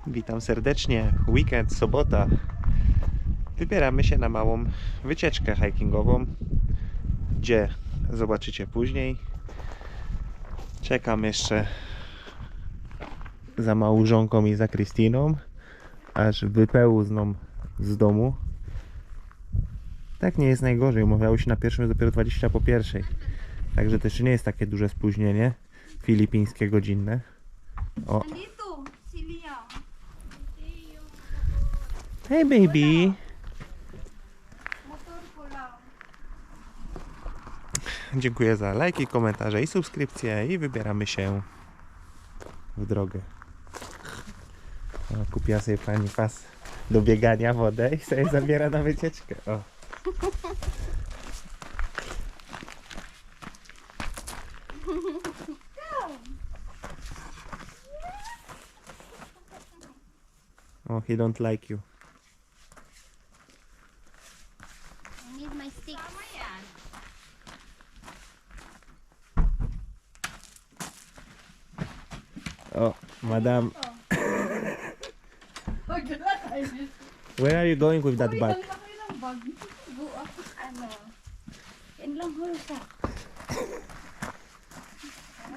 Witam serdecznie. Weekend, sobota. Wybieramy się na małą wycieczkę hikingową, gdzie zobaczycie później. Czekam jeszcze za małżonką i za Kristiną, aż wypełzną z domu. Tak nie jest najgorzej. Umawiały się na pierwszym, jest dopiero 20 po pierwszej. Także też nie jest takie duże spóźnienie filipińskie godzinne. O. Hey baby. Dziękuję za lajki, komentarze i subskrypcje i wybieramy się w drogę. O, kupiła sobie pani pas do biegania, wodę i sobie zabiera na wycieczkę. O. Oh, he don't like you. I need my stick. Oh, madam. Where are you going with that bag? Ano? Yan lang hulsa.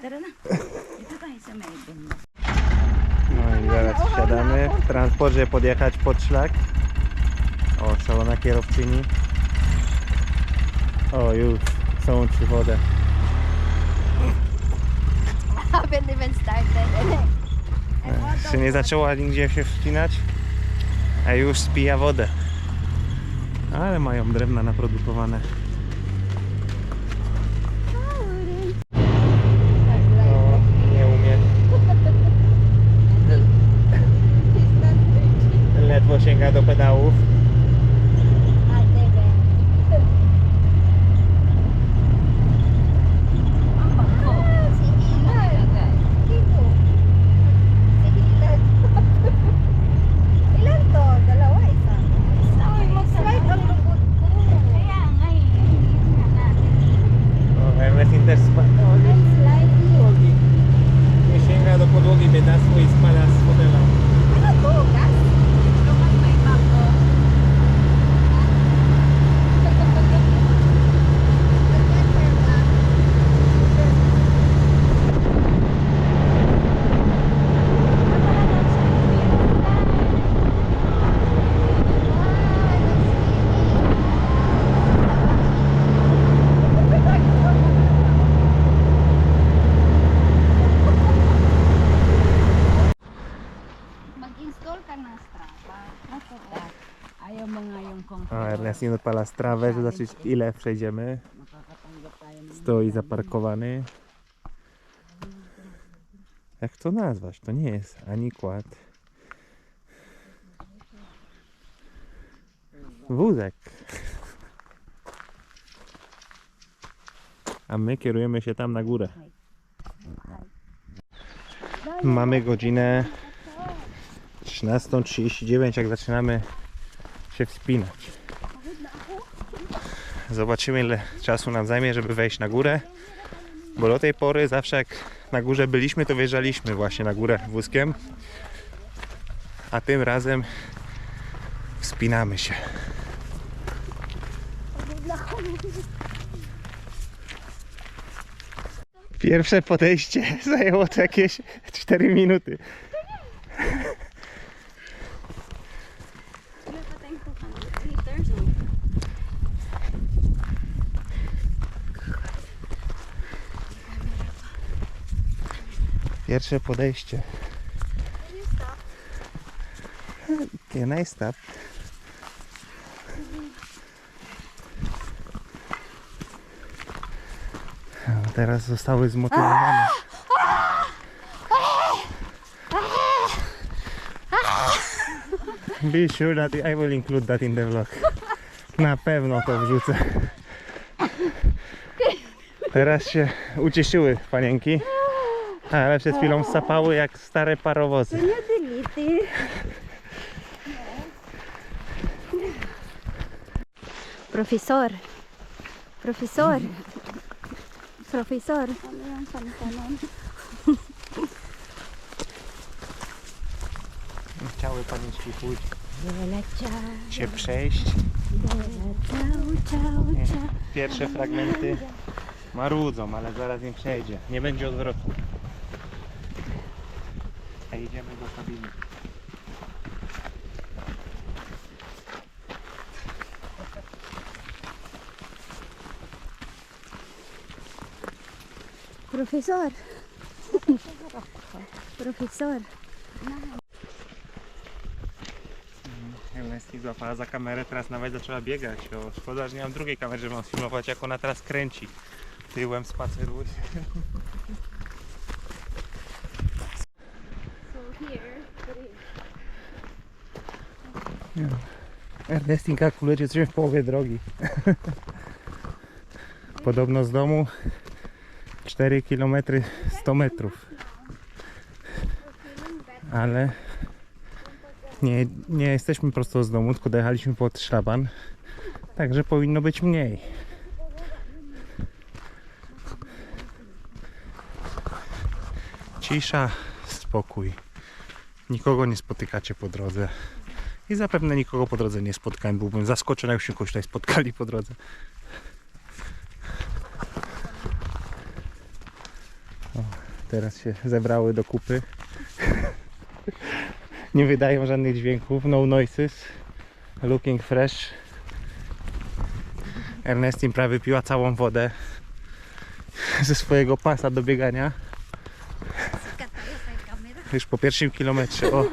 Tara na. Dito tayo sa may banda. No i zaraz wsiadamy. W transporcie podjechać pod szlak. O, szalona kierowczyni. O, już są ci wodę. Haven't even started. Jeszcze nie zaczęła nigdzie się wspinać, a już spija wodę. Ale mają drewna naprodukowane. O, nie umie. Ledwo sięga do pedałów. Też nie sięga do podłogi biedactwo i spada z fotela. A Ernest nie odpala strawę, żeby zobaczyć ile przejdziemy. Stoi zaparkowany. Jak to nazwać? To nie jest ani kład. Wózek. A my kierujemy się tam na górę. Mamy godzinę 13:39, jak zaczynamy się wspinać. Zobaczymy, ile czasu nam zajmie, żeby wejść na górę, bo do tej pory zawsze jak na górze byliśmy, to wjeżdżaliśmy właśnie na górę wózkiem, a tym razem wspinamy się. Pierwsze podejście zajęło to jakieś 4 minuty. Pierwsze podejście. Can I stop? A teraz zostały zmotywowane. Be sure that I will include that in the vlog. Na pewno to wrzucę. Teraz się ucieszyły panienki. Ale przed chwilą sapały jak stare parowozy. Profesor. Profesor. chciały paniczki chuj Wyleciał, się przejść. ciao. Pierwsze fragmenty marudzą, ale zaraz im przejdzie. Nie będzie odwrotu. A idziemy do kabiny. Profesor. Profesor. Ernesti złapała za kamerę, teraz nawet zaczęła biegać. O, szkoda, że nie mam drugiej kamery, żeby mam filmować, jak ona teraz kręci. Tyłem spaceruje. Ernesti kalkuluje, jesteśmy w połowie drogi. Podobno z domu 4 km 100 metrów. Ale nie jesteśmy prosto z domu, tylko dojechaliśmy pod szlaban. Także powinno być mniej. Cisza, spokój. Nikogo nie spotykacie po drodze. I zapewne nikogo po drodze nie spotkałem. Byłbym zaskoczony, jakbyśmy kogoś tutaj spotkali po drodze. O, teraz się zebrały do kupy. Nie wydają żadnych dźwięków. No noises. Looking fresh. Ernestin prawie piła całą wodę ze swojego pasa do biegania. Już po pierwszym kilometrze. O.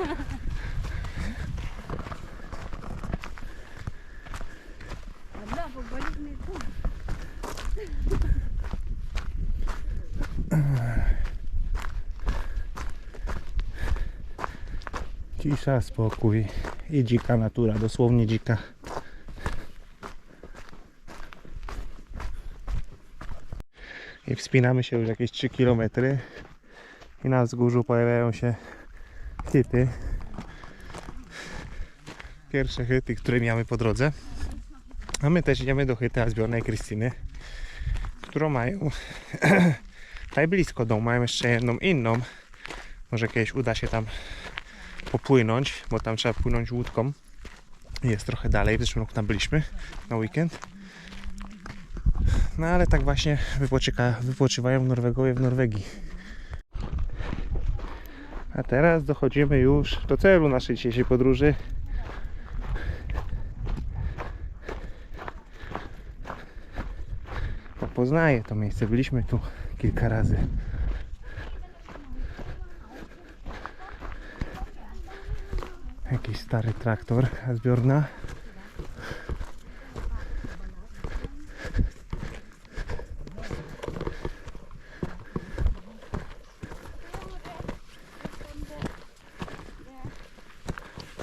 Cisza, spokój i dzika natura, dosłownie dzika. I wspinamy się już jakieś 3 km i na wzgórzu pojawiają się hyty. Pierwsze hyty, które miamy po drodze. A my też idziemy do hyty Asbjorna i Kristiny, którą mają tutaj blisko domu. Mają jeszcze jedną inną. Może kiedyś uda się tam popłynąć, bo tam trzeba płynąć łódką. Jest trochę dalej, w zeszłym roku tam byliśmy na weekend. No ale tak właśnie wypoczywają Norwegowie w Norwegii. A teraz dochodzimy już do celu naszej dzisiejszej podróży. Poznaję to miejsce, byliśmy tu kilka razy. Jakiś stary traktor Asbjørna.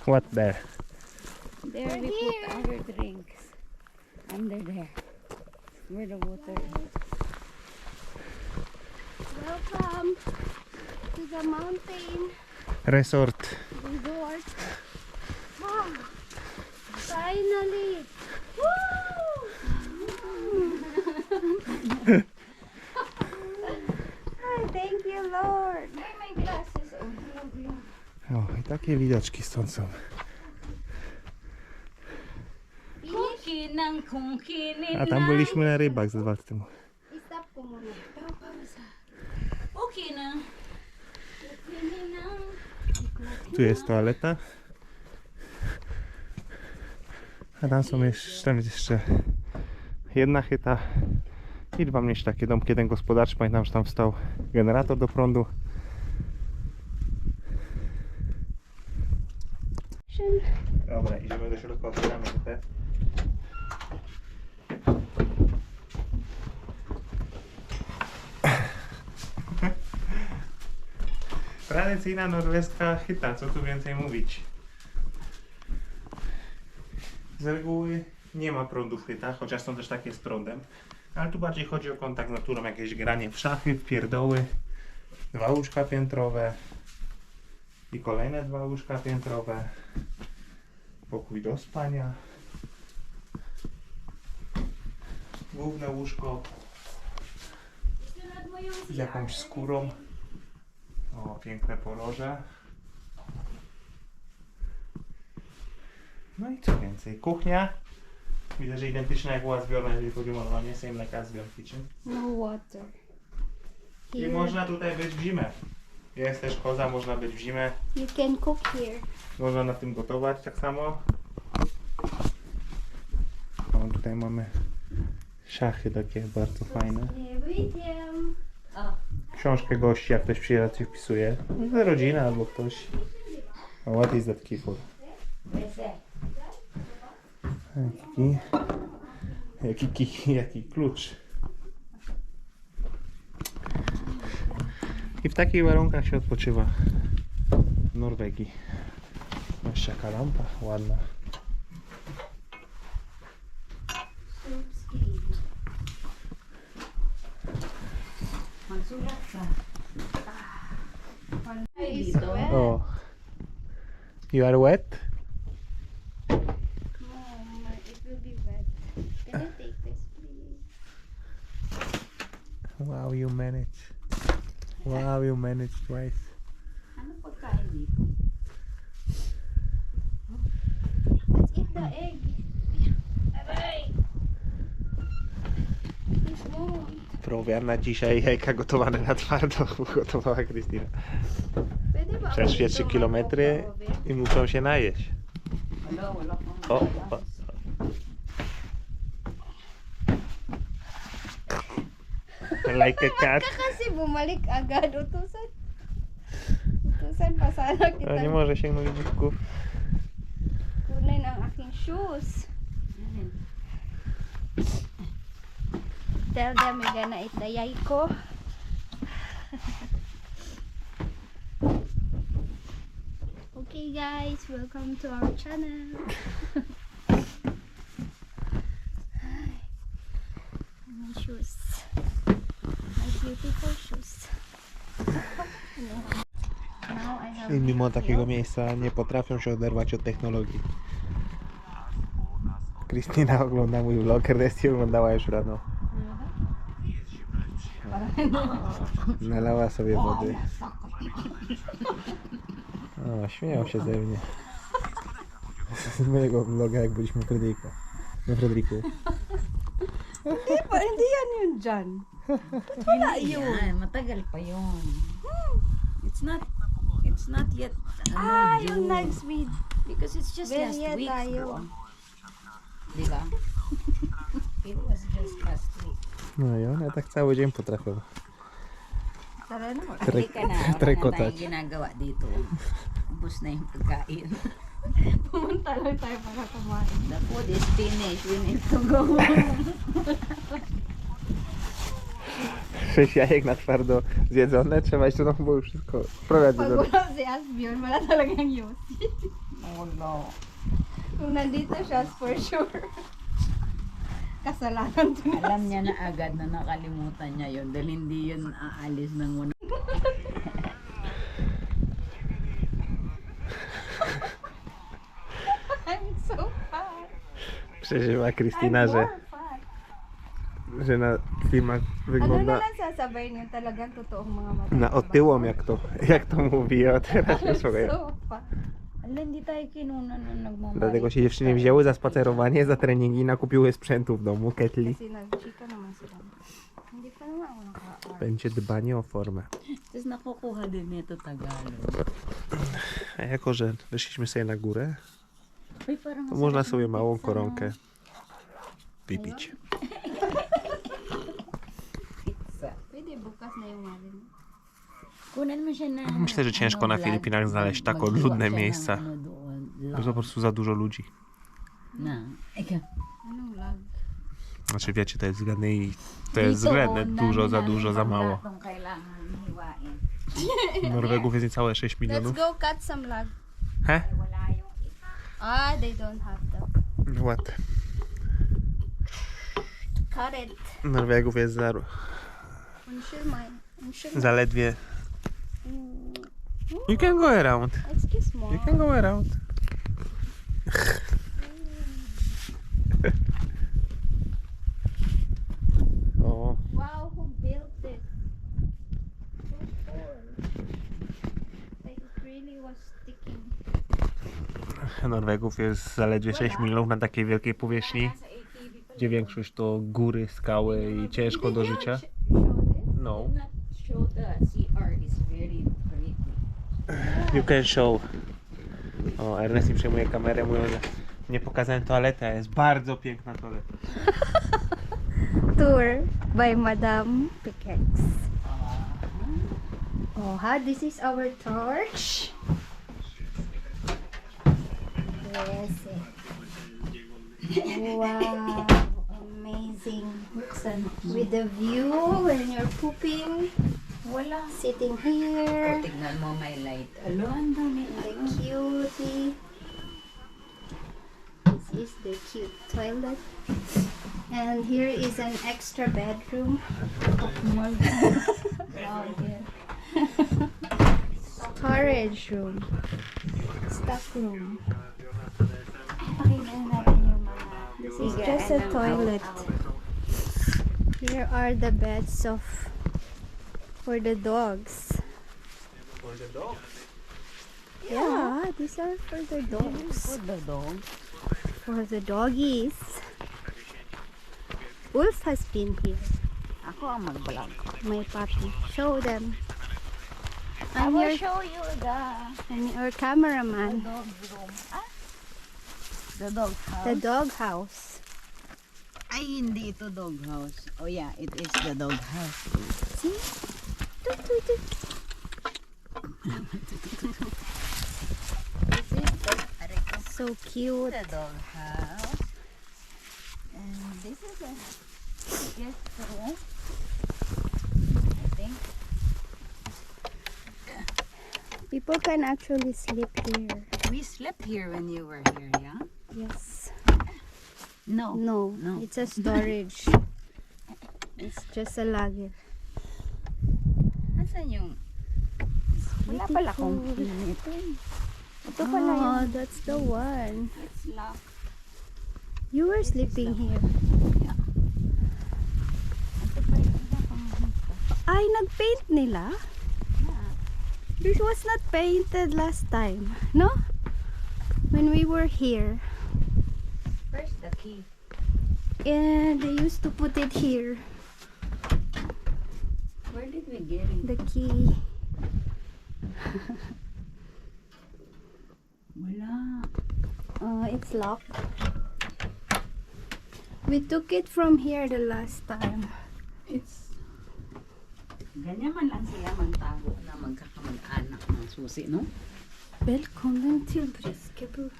What there? There we put our drinks. Under there. Where the water is. Welcome to the mountain Resort. resort. Wow. Finally. Woo! Thank you, Lord. My glasses on. O, i takie widoczki stąd są. A tam byliśmy na rybach ze 2 lat temu. I-stop ko muna. Okay na. Tu jest toaleta. A tam są jeszcze jedna hyta i 2 mniejsze takie domki, jeden gospodarczy. Pamiętam, że tam stał generator do prądu. Dobra, idziemy do środka, otwieramy hytę. Tradycyjna norweska hytta, co tu więcej mówić. Z reguły nie ma prądu w hytach, chociaż są też takie z prądem. Ale tu bardziej chodzi o kontakt z naturą, jakieś granie w szachy, w pierdoły. 2 łóżka piętrowe. I kolejne 2 łóżka piętrowe. Pokój do spania. Główne łóżko z jakąś skórą. O, piękne poroże. No i co więcej? Kuchnia. Widzę, że identyczna jak u Asbjorna, jeżeli chodzi o malowanie. Same like Asbjorn kitchen. No water. I Here można tutaj być w zimę. Jest też koza, można być w zimę. you can cook here. Można na tym gotować tak samo. O, tutaj mamy szachy takie bardzo fajne. Everything. Książkę gości, jak ktoś przyjeżdża, coś wpisuje. Rodzina albo ktoś. Oh, what is that key for? Jaki klucz. I w takich warunkach się odpoczywa w Norwegii. Jeszcze jaka lampa ładna. Magsulat ka. Oh. You are wet? Mom, it will be wet. Can you take this, please? Wow, you managed. Wow, you managed twice. Ano pagkain dito? Let's eat the egg. This one. Prowian na dzisiaj, jajka gotowane na twardo, ugotowała Kristina. Pwede ba Przeszły ako 3 ito kilometry mag-oven? i muszą się najeść. Wala kang O, malas. like a cat. Kasi bumalik agad. Utusan. Utusan pa sana kita. No, nie może sięgnąć budków. Kunin ang aking shoes. Tell them we're gonna eat the yayko. Okay guys, welcome to our channel. My shoes. My beautiful shoes. Now I have I mimo takiego miejsca nie potrafią się oderwać od technologii. Kristina ogląda mój vlog, Resti oglądała już rano. Nalała sobie wody. O, śmieją się ze mnie. Z mojego vloga, jak byliśmy w Fredriku. Na Fredriku. Hindi yan yun dyan. Wala yun. Matagal pa yun. It's not yet Ah, June. yung nag-speed. Because it's just last Berya week. tayo. Diba? It was just last week. No i one tak cały dzień potrafią. Tara na. Hindi ka na. Wala na Trikotat. tayong ginagawa dito. Ubus na yung pagkain. Pumunta lang tayo para kumain. The food is finished. We need to go. 6 jajek na twardo zjedzone, trzeba iść do domu, bo już wszystko wprowadzić Pag do domu. wala si Asbjorn, wala talagang yosi. Oh no. Kung nandito siya, for sure. Kasalanan to na. Alam niya na agad na nakalimutan niya yun dahil hindi yun aalis ng muna. I'm so fat. Przeżyła Kristina, I'm że, more fat. że na filmach Ano na wygląda lang sasabihin niyo talagang totoong mga mata. na otyłom, jak to mówi, a teraz już słuchaj. So fat. Ala, hindi tayo kinuna nung nagmamahal. Dlatego się dziewczyny wzięły za spacerowanie, za treningi i nakupiły sprzętu w domu, ketli. Kasi nag-chika naman sila. Hindi pa naman ako naka-art. Będzie dbanie o formę. Tapos nakukuha din nito Tagalog. A jako, że weszliśmy sobie na górę, Uy, parang to masarap można ng sobie małą pizza, koronkę wypić. Pizza. Pwede bukas na yung malin. Kunan mo siya na... Myślę, że ciężko na Filipinach znaleźć tak odludne miejsca. Bo po prostu za dużo ludzi. Na, ikaw. Anong lag? Znaczy wiecie, to jest względne i to jest względne. Dużo, za dużo, za mało. Norwegów jest niecałe 6 Let's milionów. go cut some lag. He? Ah, they don't have that. What? Cut it. Norwegów jest I'm sure mine. I'm sure zaledwie... mine. You can go around. Excuse me. You can go around. O, Wow, who built this? So cool. Like it really was sticking. Norwegów jest zaledwie 6 milionów na takiej wielkiej powierzchni, gdzie większość to góry, skały i ciężko do życia. No. Show the CR is very pretty. You can show. O, Ernest mi przejmuje kamerę, mówiąc, że nie pokazałem toalety, a jest bardzo piękna toaleta. Tour by Madame Pickaxe. Oh, this is our torch. Yes. Wow, amazing. With the view when you're pooping. Wala. Sitting here. Tignan mo may light. Alon, dami. The cutie. This is the cute toilet. And here is an extra bedroom. Down here. Storage room. Stock room. This is just a toilet. Here are the beds of for the dogs. For the dog? Yeah, these are for the dogs. For the dog. For the doggies. Wolf has been here. Ako ang mag-vlog. My puppy. Show them. I I'm will your, show you I'm your cameraman. dog room. Ah? The dog house. The dog house. Ay, hindi ito dog house. Oh yeah, it is the dog house. See? Toot, toot, toot. This is the, So cute. the dog house. And this is a guest room. I think. People can actually sleep here. We slept here when you were here, yeah? Yes. No. No, No. it's a storage. It's just a lagir. Asan yung... Wala pala kong pin ito. Ito pala Oh, yung... that's the one. It's locked. You were sleeping here. Ito pa yung isa pang hita. Ay, nag-paint nila? This was not painted last time, no? When we were here. Where's the key? And they used to put it here. Where did we get it? The key. Wala. It's locked. We took it from here the last time. It's... Ganyan man lang sila magtago na magkakamag-anak ng susi, no? Välkommen till Blisko.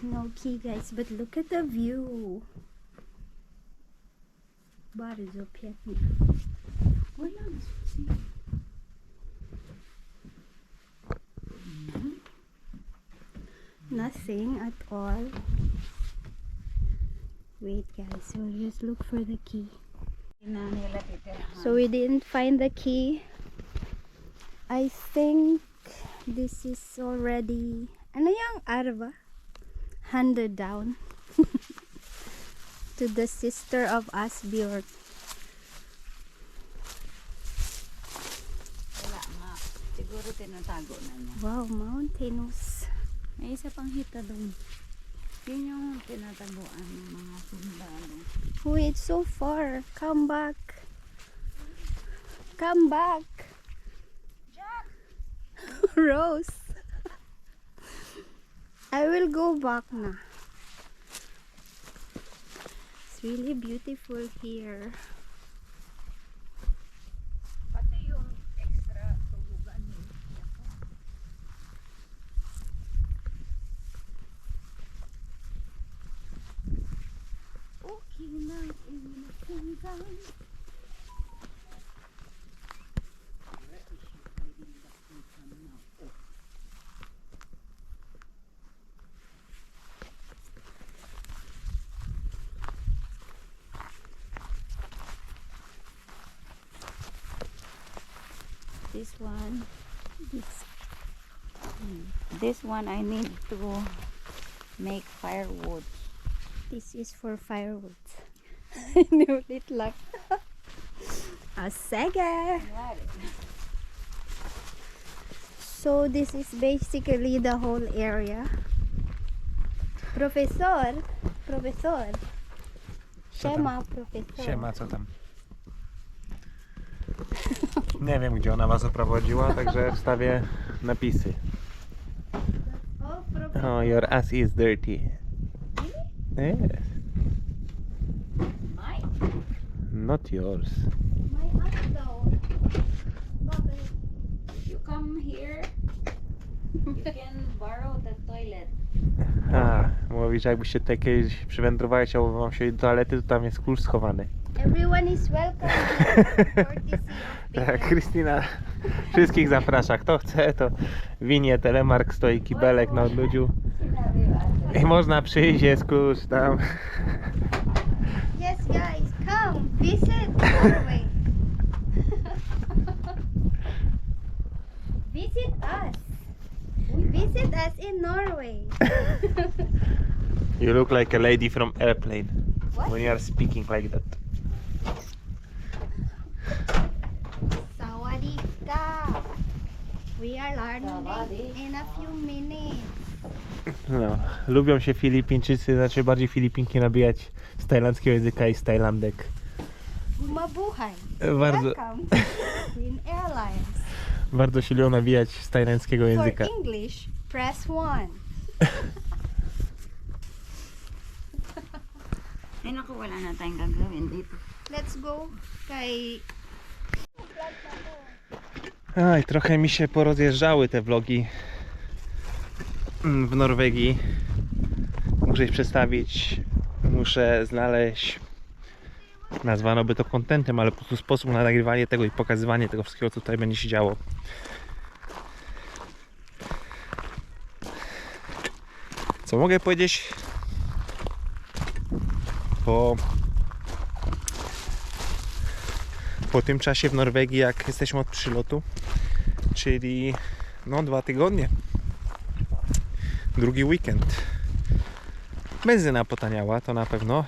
No key, guys, but look at the view. Bardzo pięknie. Wala ng susi. Nothing at all. Wait, guys, we'll just look for the key. Na nila titirahan. So we didn't find the key. I think this is already, ano yung arba? Handed down to the sister of Asbjørna. Wala nga. Siguro tinatago na niya. Wow, mountainous. May isa pang hita doon. Yun yung tinataguan ng mga sundalo. Oh, it's so far. Come back. Come back. Jack! Rose. I will go back na. It's really beautiful here. Pati yung extra tubugan niya. Okay na, inakungan. This one I need to make firewood. This is for firewood. Nulit lang. A sige. So this is basically the whole area. Profesor. Siema, profesor. Siema, co tam? Nie wiem, gdzie ona was oprowadziła, także wstawię napisy. Oh, profesor. Oh, your ass is dirty. Yes. Mine. Not yours. My ass though. Bakit? You come here. You can borrow the toilet. A, mówisz, jakbyście tutaj kiedyś przywędrowali, chciałbym wam się do toalety, to tam jest klucz schowany. Everyone is welcome here. Courtesy of Tak, Peter. Krystyna wszystkich zaprasza. Kto chce, to winie, telemark, stoi kibelek na odludziu. I można przyjść, jest klucz tam. Yes, guys, come visit Norway. Visit us. Visit us in Norway. You look like a lady from airplane What? when you are speaking like that. Sawadika. We are learning in a few minutes. No, lubią się Filipińczycy, znaczy bardziej Filipinki nabijać z tajlandzkiego języka i z tajlandek. Mabuhay. Bardzo, Welcome in Airlines. bardzo się lubią nabijać z tajlandzkiego For języka. English, press 1. Ay naku, wala na tayong gagawin dito. Let's go kay... Aj, trochę mi się porozjeżdżały te vlogi w Norwegii. Muszę ich przedstawić, muszę znaleźć, nazwano by to contentem, ale po prostu sposób na nagrywanie tego i pokazywanie tego wszystkiego, co tutaj będzie się działo. Co mogę powiedzieć po tym czasie w Norwegii, jak jesteśmy od przylotu, czyli no 2 tygodnie, drugi weekend. Benzyna potaniała, to na pewno,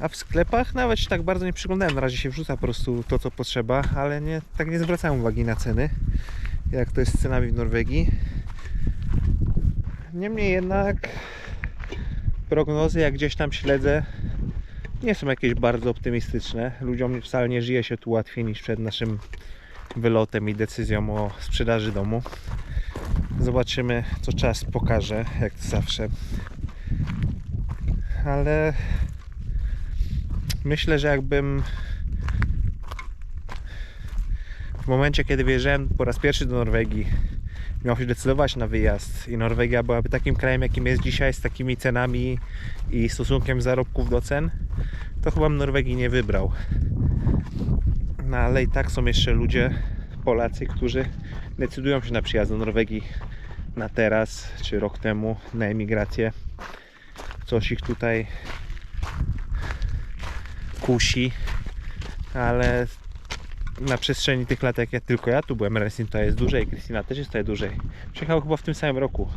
a w sklepach nawet się tak bardzo nie przyglądałem. Na razie się wrzuca po prostu to, co potrzeba, ale tak nie zwracałem uwagi na ceny, jak to jest z cenami w Norwegii. Niemniej jednak prognozy, jak gdzieś tam śledzę, nie są jakieś bardzo optymistyczne. Ludziom wcale nie żyje się tu łatwiej niż przed naszym wylotem i decyzją o sprzedaży domu. Zobaczymy, co czas pokaże, jak to zawsze. Ale myślę, że jakbym w momencie, kiedy wyjeżdżałem po raz pierwszy do Norwegii, miał się decydować na wyjazd i Norwegia byłaby takim krajem, jakim jest dzisiaj, z takimi cenami i stosunkiem zarobków do cen, to chyba bym Norwegii nie wybrał. No ale i tak są jeszcze ludzie, Polacy, którzy decydują się na przyjazd do Norwegii na teraz, czy rok temu, na emigrację. Coś ich tutaj kusi, ale na przestrzeni tych lat, jak tylko ja tu byłem, Restin tutaj jest dłużej, Kristina też jest tutaj dłużej. Przyjechał chyba w tym samym roku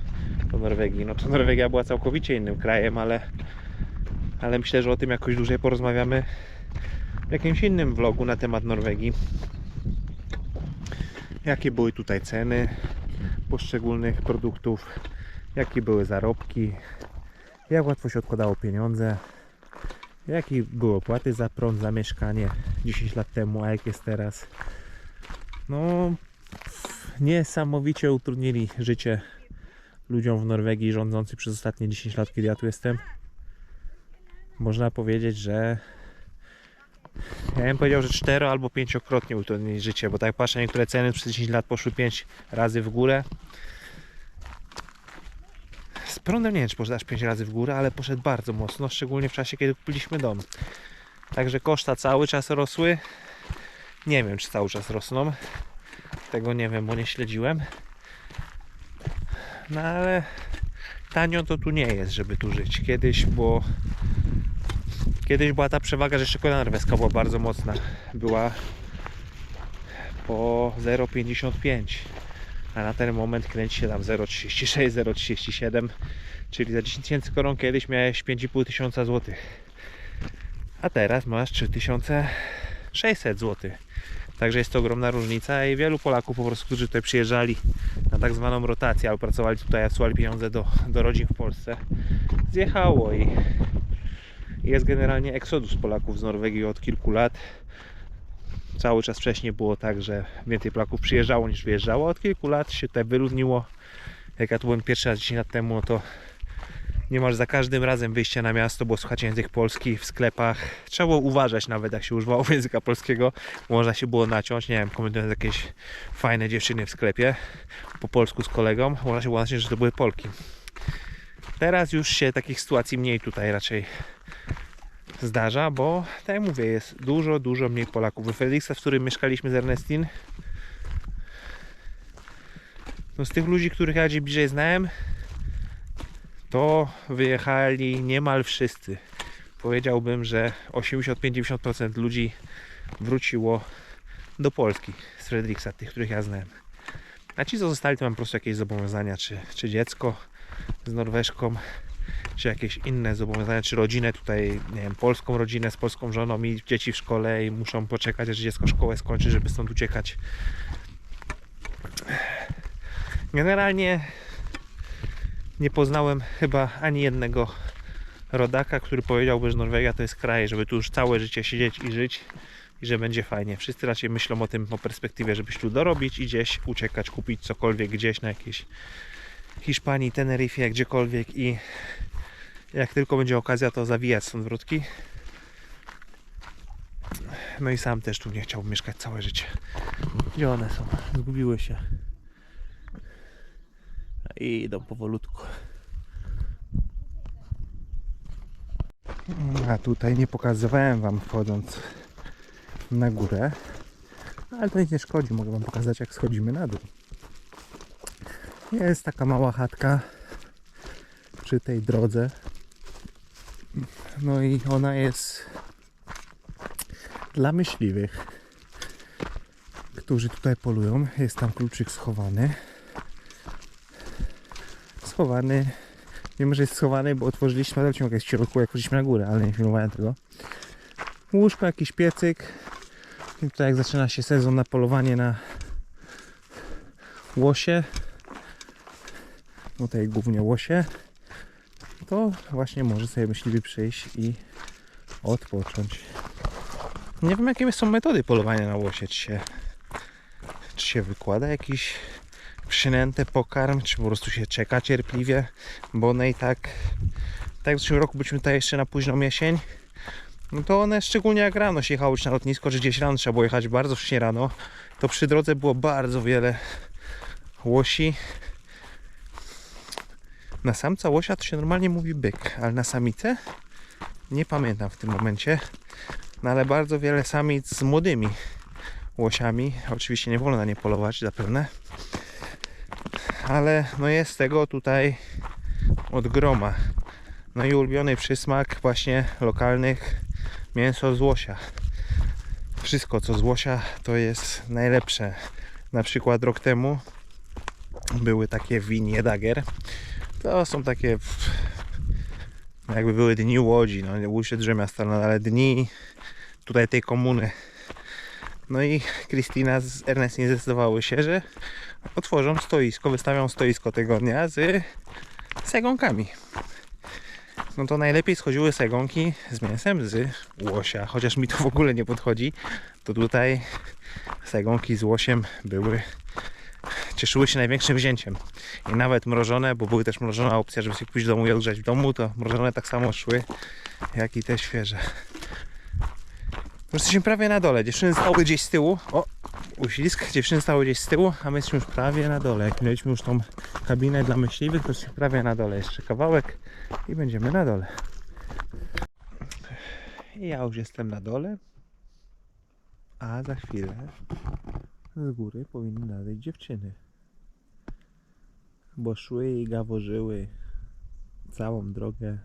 do Norwegii. No to Norwegia była całkowicie innym krajem, ale myślę, że o tym jakoś dłużej porozmawiamy w jakimś innym vlogu na temat Norwegii. Jakie były tutaj ceny poszczególnych produktów, jakie były zarobki, jak łatwo się odkładało pieniądze, jakie były opłaty za prąd, za mieszkanie 10 lat temu, a jak jest teraz. No, niesamowicie utrudnili życie ludziom w Norwegii rządzący przez ostatnie 10 lat, kiedy ja tu jestem. Można powiedzieć, że ja bym powiedział, że 4 albo 5-krotnie utrudnili życie, bo tak patrzę, niektóre ceny przez 10 lat poszły 5 razy w górę. Z prądem nie wiem, czy poszedł aż 5 razy w górę, ale poszedł bardzo mocno, szczególnie w czasie, kiedy kupiliśmy dom. Także koszta cały czas rosły. Nie wiem, czy cały czas rosną. Tego nie wiem, bo nie śledziłem. No ale tanio to tu nie jest, żeby tu żyć. Kiedyś była ta przewaga, że jeszcze kola norweska była bardzo mocna. Była po 0,55. A na ten moment kręci się tam 0,36, 0,37, czyli za 10 tysięcy koron kiedyś miałeś 5,5 tysiąca złotych, a teraz masz 3600 zł, Także jest to ogromna różnica i wielu Polaków po prostu, którzy tutaj przyjeżdżali na tak zwaną rotację, albo pracowali tutaj, a wsłali pieniądze do rodzin w Polsce, zjechało i jest generalnie eksodus Polaków z Norwegii od kilku lat. Cały czas wcześniej było tak, że więcej Polaków przyjeżdżało niż wyjeżdżało. Od kilku lat się tutaj wyludniło. Jak ja tu byłem pierwszy raz 10 lat temu, no to niemal za każdym razem wyjście na miasto było słychać język polski w sklepach. Trzeba było uważać nawet, jak się używało języka polskiego. Można się było naciąć, nie wiem, komentując jakieś fajne dziewczyny w sklepie po polsku z kolegą. Można się było naciąć, że to były Polki. Teraz już się takich sytuacji mniej tutaj raczej zdarza, bo tak jak mówię, jest dużo mniej Polaków. We Fredrikstad, w którym mieszkaliśmy z Ernestin, no z tych ludzi, których ja gdzieś bliżej znałem, to wyjechali niemal wszyscy. Powiedziałbym, że 80-90% ludzi wróciło do Polski z Fredrikstad, tych, których ja znałem. A ci, co zostali, to mam po prostu jakieś zobowiązania, czy dziecko z Norweżką, czy jakieś inne zobowiązania, czy rodzinę tutaj, nie wiem, polską rodzinę z polską żoną i dzieci w szkole i muszą poczekać, aż dziecko szkołę skończy, żeby stąd uciekać. Generalnie nie poznałem chyba ani jednego rodaka, który powiedziałby, że Norwegia to jest kraj, żeby tu już całe życie siedzieć i żyć i że będzie fajnie. Wszyscy raczej myślą o tym, o perspektywie, żeby się tu dorobić i gdzieś uciekać, kupić cokolwiek gdzieś na jakiejś Hiszpanii, Teneryfie, gdziekolwiek i jak tylko będzie okazja, to zawijać stąd wrótki. No i sam też tu nie chciałbym mieszkać całe życie. Gdzie one są? Zgubiły się. I idą powolutku. A tutaj nie pokazywałem wam wchodząc na górę, ale to nic nie szkodzi, mogę wam pokazać, jak schodzimy na dół. Jest taka mała chatka przy tej drodze. No i ona jest dla myśliwych, którzy tutaj polują. Jest tam kluczyk schowany. Wiem, że jest schowany, bo otworzyliśmy, ale jak jest w środku, jak wchodziliśmy na górę, ale nie filmowałem tego. Łóżko, jakiś piecyk. I tutaj jak zaczyna się sezon na polowanie na łosie, tutaj głównie łosie, to właśnie może sobie myśliwy przyjść i odpocząć. Nie wiem, jakie są metody polowania na łosie, czy się wykłada jakiś przynęty pokarm, czy po prostu się czeka cierpliwie, bo one i tak w zeszłym roku byliśmy tutaj jeszcze na późną jesień, no to one, szczególnie jak rano się jechało na lotnisko, czy gdzieś rano trzeba było jechać bardzo wcześnie rano, to przy drodze było bardzo wiele łosi. Na samca łosia to się normalnie mówi byk, ale na samicę nie pamiętam w tym momencie, no ale bardzo wiele samic z młodymi łosiami, oczywiście nie wolno na nie polować zapewne, ale no jest tego tutaj od groma. No i ulubiony przysmak właśnie lokalnych, mięso z łosia. Wszystko co z łosia to jest najlepsze. Na przykład rok temu były takie winiedager. To są takie jakby były dni Łodzi, no Łódź się drzemia, ale dni tutaj tej komuny. No i Kristine z Ernestin zdecydowały się, że otworzą stoisko, wystawią stoisko tego dnia z segonkami. No to najlepiej schodziły segonki z mięsem z łosia, chociaż mi to w ogóle nie podchodzi, to tutaj segonki z łosiem cieszyły się największym wzięciem. I nawet mrożone, bo były też mrożona opcja, żeby sobie pójść do domu i odgrzać w domu, to mrożone tak samo szły, jak i te świeże. Jesteśmy prawie na dole, dziewczyny stały gdzieś z tyłu, o, uślizg, dziewczyny stały gdzieś z tyłu, a my jesteśmy już prawie na dole. Jak mieliśmy już tą kabinę dla myśliwych, to jesteśmy prawie na dole, jeszcze kawałek i będziemy na dole. I ja już jestem na dole, a za chwilę z góry powinny nadejść dziewczyny, bo szły i gaworzyły całą drogę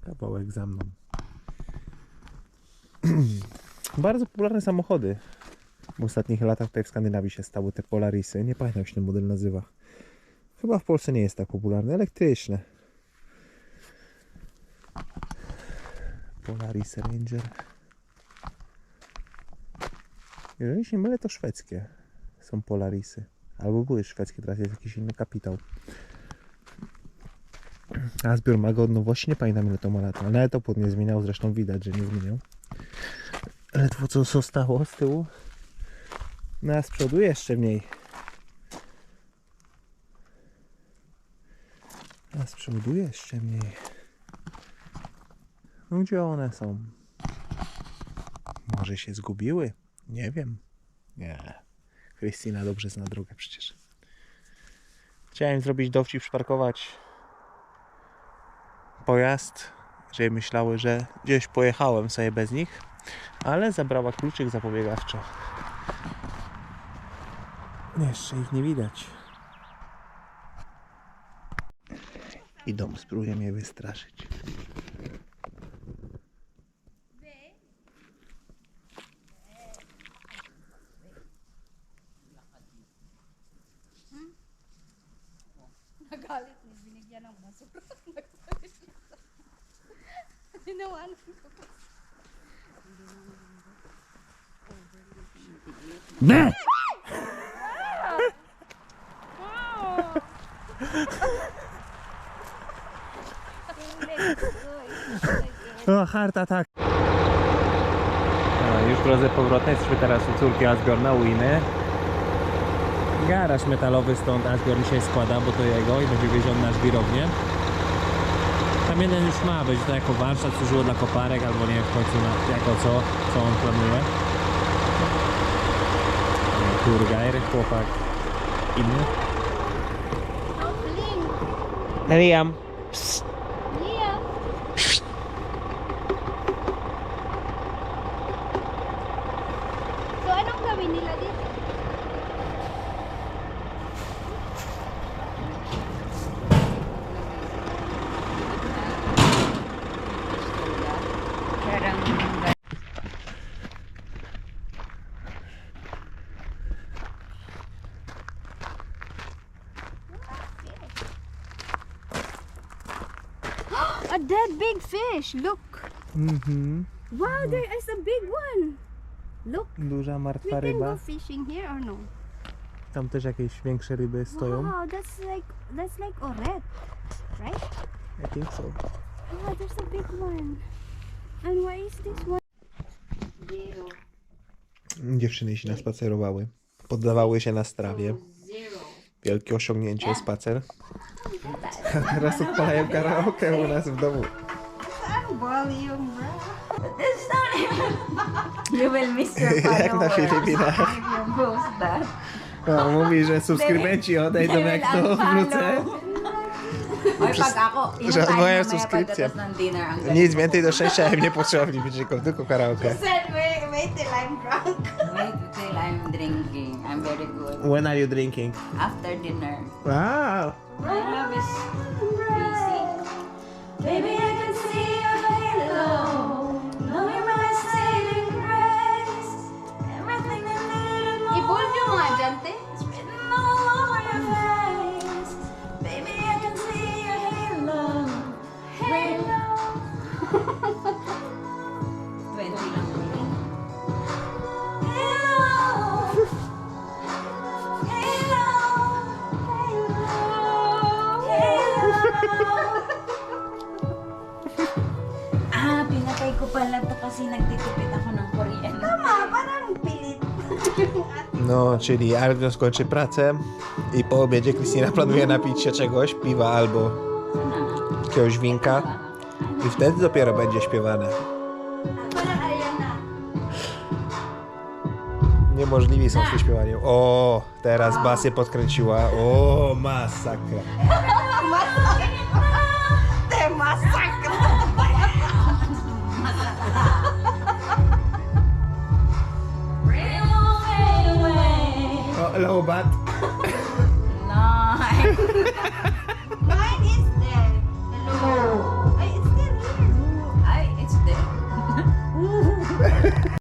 kawałek za mną. Bardzo popularne samochody w ostatnich latach tutaj w Skandynawii się stały, te Polarisy. Nie pamiętam, jak się ten model nazywa. Chyba w Polsce nie jest tak popularny. Elektryczne. Polaris Ranger. Jeżeli się nie mylę, to szwedzkie są Polarisy. Albo były szwedzkie, teraz jest jakiś inny kapitał. Asbjørn ma go od nowości, nie pamiętam ile to ma lat, ale nawet opór nie zmieniał, zresztą widać, że nie zmieniał. Ledwo co zostało z tyłu. No a z przodu jeszcze mniej. A z przodu jeszcze mniej. No gdzie one są? Może się zgubiły? Nie wiem. Nie. Kristine dobrze zna drogę przecież. Chciałem zrobić dowcip, przyparkować pojazd, żeby myślały, że gdzieś pojechałem sobie bez nich, ale zabrała kluczyk zapobiegawczo. Jeszcze ich nie widać. Idą, spróbuję mnie wystraszyć. Nagalit ni binigyan ng basura. Ginawa ko. O, harta, tak. Już w drodze powrotnej jesteśmy teraz u córki Asbjorna, u Iny. Garaż metalowy, stąd Asbjorn się składa, bo to jego i będzie wieziony na żwirownię. Tam jeden już ma być, to jako warsztat służyło dla koparek, albo nie wiem w końcu jako co on planuje. Turgajer, chłopak inny. Liam. Liam. So anong gawin nila dito? A dead big fish, look. Wow, there is a big one. Look, Duża we martwa can ryba. go fishing here or no? Tam też jakieś większe ryby stoją. Wow, that's like oret, right? I think so. Wow, there's a big one. And why is this one? Dziewczyny się naspacerowały. Poddawały się na strawie. Wielkie osiągnięcie, spacer. A teraz odpalają karaoke u nas w domu. Volume, bro. You will miss your Jak na Filipinach. if you post that. O, mówi, że subskrybenci odejdą jak to wrócę. Oy, pag ako, Że inantay moja mamaya subskrypcja. pagdatas ng dinner ang Nic więcej do szczęścia im nie potrzebni, będzie tylko karaoke. Said, wait till I'm drunk. Wait till I'm drinking. I'm very good. When are you drinking? After dinner. Wow! My love is busy. Baby, I can see your halo. Know you're my saving grace. Everything I need and more. I-bold nyo nga dyan, te. It's written all over your face. Baby, I can see your halo. Halo. 20 lang ulit. Halo. Halo. Halo. Pinatay ko pala to kasi nagtitipid ako ng kuryente. Tama, parang pilit. No, czyli Asbjorn skończy pracę i po obiedzie Kristine planuje napić się czegoś, piwa albo jakiegoś winka i wtedy dopiero będzie śpiewane. Parang ayan na. Niemożliwi są z tym śpiewaniem. O, teraz basy podkręciła. O, masakra. Te masakra. O, lobat. Nice! Mine is there. Hello. Ay, it's still here. Ay, it's there.